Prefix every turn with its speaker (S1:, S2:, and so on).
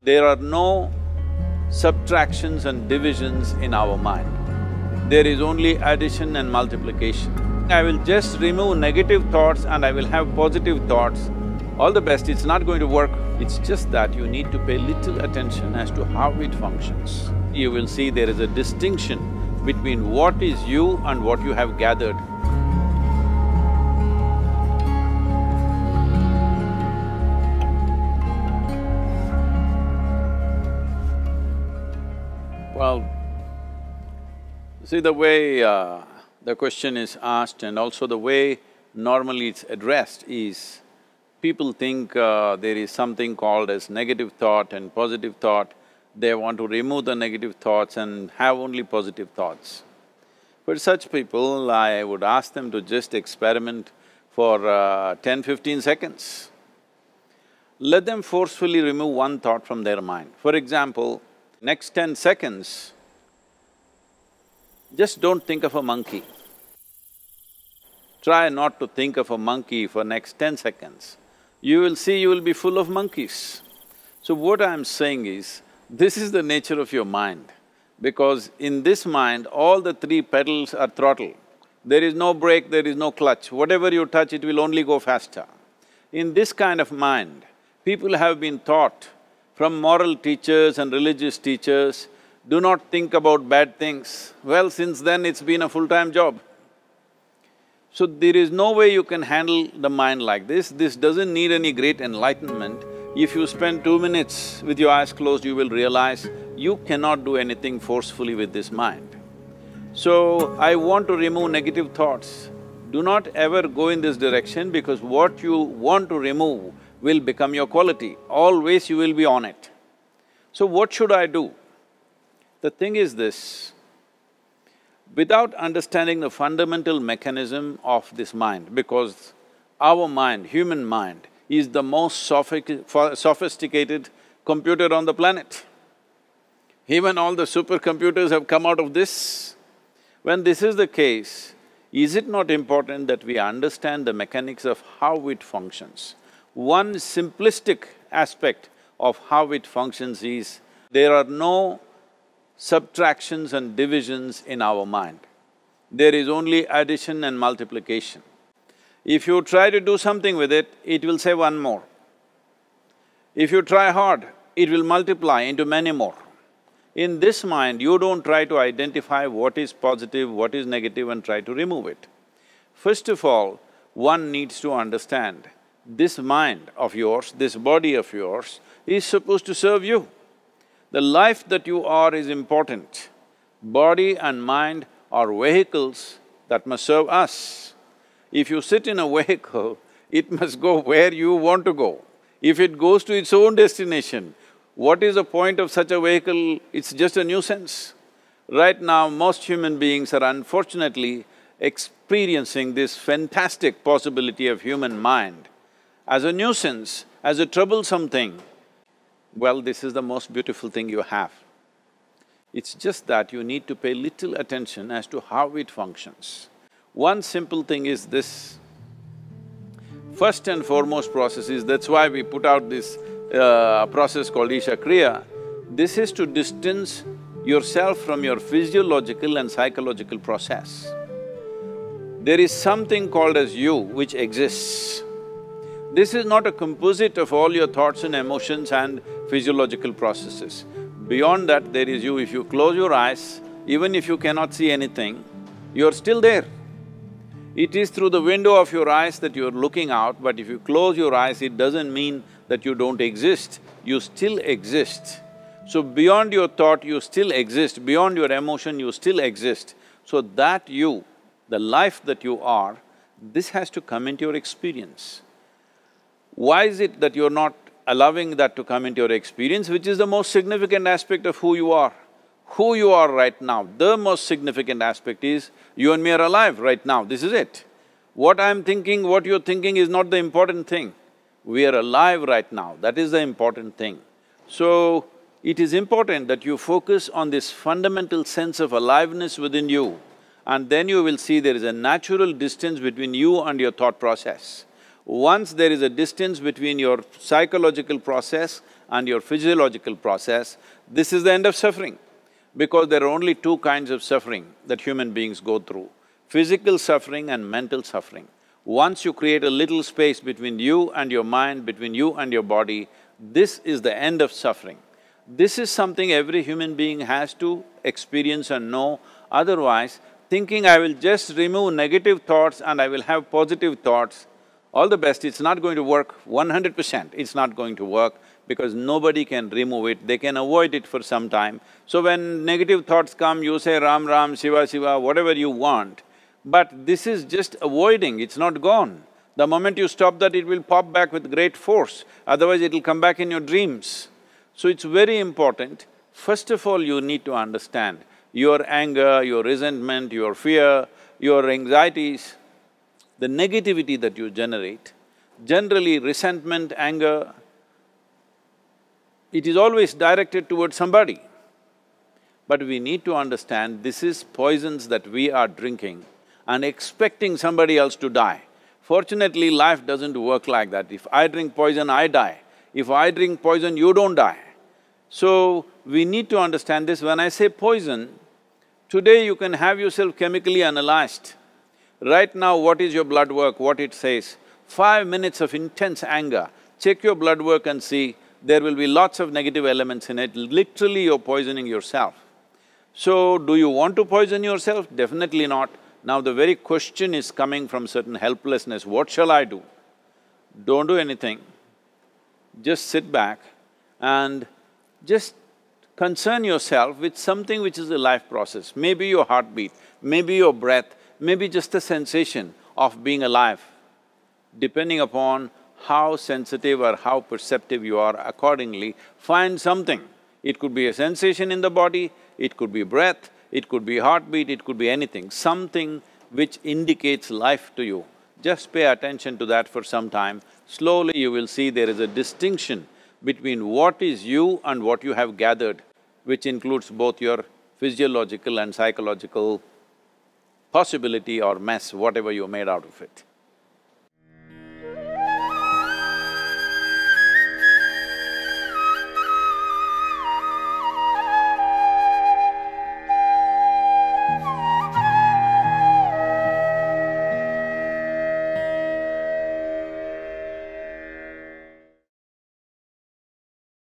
S1: There are no subtractions and divisions in our mind. There is only addition and multiplication. I will just remove negative thoughts and I will have positive thoughts. All the best, it's not going to work. It's just that you need to pay little attention as to how it functions. You will see there is a distinction between what is you and what you have gathered. Well, see the way the question is asked and also the way normally it's addressed is, people think there is something called as negative thought and positive thought. They want to remove the negative thoughts and have only positive thoughts. For such people, I would ask them to just experiment for 10-15 seconds. Let them forcefully remove one thought from their mind. For example, next 10 seconds, just don't think of a monkey. Try not to think of a monkey for next 10 seconds. You will see you will be full of monkeys. So what I'm saying is, this is the nature of your mind, because in this mind, all the three pedals are throttle. There is no brake, there is no clutch. Whatever you touch, it will only go faster. In this kind of mind, people have been taught from moral teachers and religious teachers, do not think about bad things. Well, since then it's been a full-time job. So there is no way you can handle the mind like this. This doesn't need any great enlightenment. If you spend 2 minutes with your eyes closed, you will realize you cannot do anything forcefully with this mind. So, I want to remove negative thoughts. Do not ever go in this direction, because what you want to remove will become your quality. Always you will be on it. So what should I do? The thing is this, without understanding the fundamental mechanism of this mind, because our mind, human mind, is the most sophisticated computer on the planet. Even all the supercomputers have come out of this. When this is the case, is it not important that we understand the mechanics of how it functions? One simplistic aspect of how it functions is, there are no subtractions and divisions in our mind. There is only addition and multiplication. If you try to do something with it, it will say one more. If you try hard, it will multiply into many more. In this mind, you don't try to identify what is positive, what is negative and try to remove it. First of all, one needs to understand, this mind of yours, this body of yours is supposed to serve you. The life that you are is important. Body and mind are vehicles that must serve us. If you sit in a vehicle, it must go where you want to go. If it goes to its own destination, what is the point of such a vehicle? It's just a nuisance. Right now, most human beings are unfortunately experiencing this fantastic possibility of human mind as a nuisance, as a troublesome thing. Well, this is the most beautiful thing you have. It's just that you need to pay little attention as to how it functions. One simple thing is this. First and foremost process is, that's why we put out this process called Isha Kriya. This is to distance yourself from your physiological and psychological process. There is something called as you which exists. This is not a composite of all your thoughts and emotions and physiological processes. Beyond that, there is you. If you close your eyes, even if you cannot see anything, you're still there. It is through the window of your eyes that you're looking out, but if you close your eyes, it doesn't mean that you don't exist, you still exist. So beyond your thought, you still exist, beyond your emotion, you still exist. So that you, the life that you are, this has to come into your experience. Why is it that you're not allowing that to come into your experience, which is the most significant aspect of who you are? Who you are right now, the most significant aspect is, you and me are alive right now, this is it. What I'm thinking, what you're thinking is not the important thing. We are alive right now, that is the important thing. So, it is important that you focus on this fundamental sense of aliveness within you, and then you will see there is a natural distance between you and your thought process. Once there is a distance between your psychological process and your physiological process, this is the end of suffering. Because there are only two kinds of suffering that human beings go through, physical suffering and mental suffering. Once you create a little space between you and your mind, between you and your body, this is the end of suffering. This is something every human being has to experience and know, otherwise thinking I will just remove negative thoughts and I will have positive thoughts, all the best, it's not going to work 100%, it's not going to work because nobody can remove it, they can avoid it for some time. So when negative thoughts come, you say Ram Ram, Shiva Shiva, whatever you want, but this is just avoiding, it's not gone. The moment you stop that, it will pop back with great force, otherwise it'll come back in your dreams. So it's very important, first of all you need to understand your anger, your resentment, your fear, your anxieties, the negativity that you generate. Generally resentment, anger, it is always directed towards somebody. But we need to understand this is poisons that we are drinking and expecting somebody else to die. Fortunately, life doesn't work like that. If I drink poison, I die. If I drink poison, you don't die. So, we need to understand this. When I say poison, today you can have yourself chemically analyzed. Right now, what is your blood work, what it says? 5 minutes of intense anger, check your blood work and see, there will be lots of negative elements in it, literally you're poisoning yourself. So, do you want to poison yourself? Definitely not. Now the very question is coming from certain helplessness, what shall I do? Don't do anything, just sit back and just concern yourself with something which is a life process. Maybe your heartbeat, maybe your breath, maybe just the sensation of being alive. Depending upon how sensitive or how perceptive you are, accordingly, find something. It could be a sensation in the body, it could be breath, it could be heartbeat, it could be anything, something which indicates life to you. Just pay attention to that for some time. Slowly you will see there is a distinction between what is you and what you have gathered, which includes both your physiological and psychological possibility or mess, whatever you made out of it.